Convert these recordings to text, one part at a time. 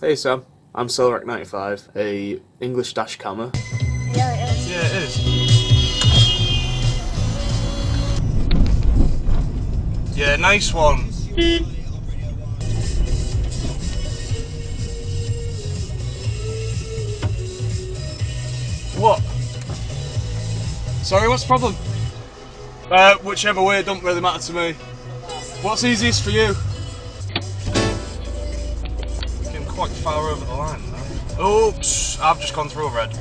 Hey Sam, I'm Cellrack95, a English dash cammer. Yeah, it is. Yeah, it is. Yeah, nice one. What? Sorry, what's the problem? Whichever way, it don't really matter to me. What's easiest for you? Getting quite far over the line now. Oops, I've just gone through a red.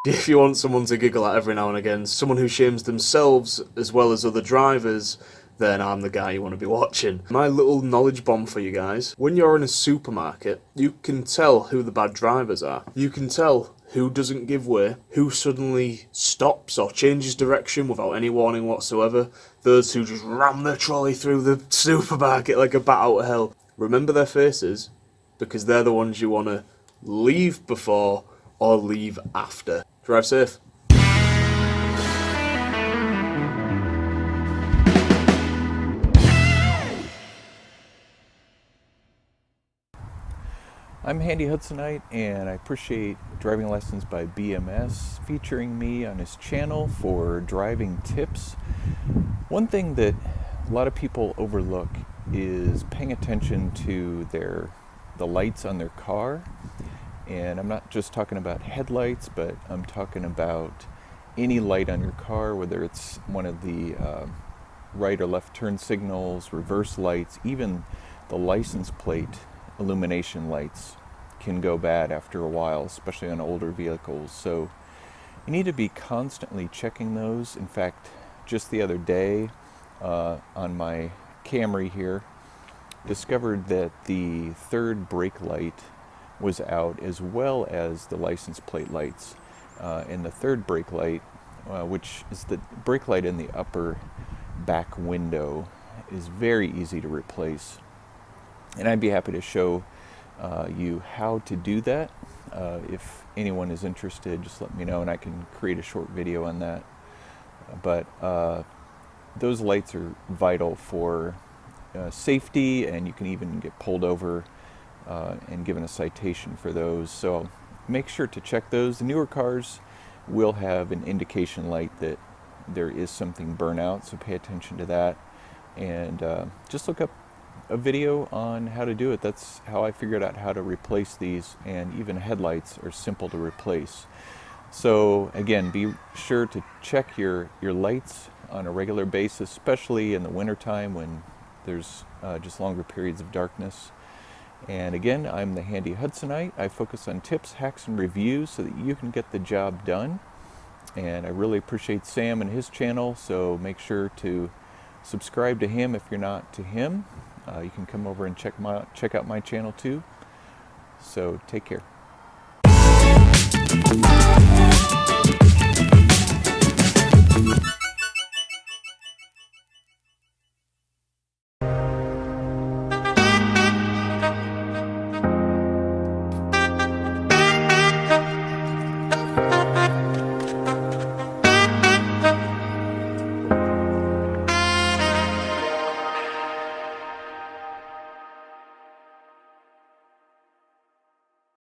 If you want someone to giggle at every now and again, someone who shames themselves as well as other drivers, then I'm the guy you want to be watching. My little knowledge bomb for you guys. When you're in a supermarket, you can tell who the bad drivers are. You can tell who doesn't give way, who suddenly stops or changes direction without any warning whatsoever, those who just ram their trolley through the supermarket like a bat out of hell. Remember their faces, because they're the ones you want to leave before or leave after. Drive safe. I'm Handy Hudsonite, and I appreciate Driving Lessons by BMS featuring me on his channel for driving tips. One thing that a lot of people overlook is paying attention to the lights on their car. And I'm not just talking about headlights, but I'm talking about any light on your car, whether it's one of the right or left turn signals, reverse lights, even the license plate illumination lights can go bad after a while, especially on older vehicles. So you need to be constantly checking those. In fact, just the other day on my Camry here, discovered that the third brake light was out, as well as the license plate lights. And the third brake light, which is the brake light in the upper back window, is very easy to replace. And I'd be happy to show you how to do that. If anyone is interested, just let me know and I can create a short video on that. But those lights are vital for safety, and you can even get pulled over and given a citation for those. So make sure to check those. The newer cars will have an indication light that there is something burnout, so pay attention to that. And just look up a video on how to do it. That's how I figured out how to replace these, and even headlights are simple to replace. So again, be sure to check your lights on a regular basis, especially in the wintertime when there's just longer periods of darkness. And again, I'm the Handy Hudsonite. I focus on tips, hacks, and reviews so that you can get the job done. And I really appreciate Sam and his channel, so make sure to subscribe to him if you're not to him. You can come over and check out my channel too. So take care.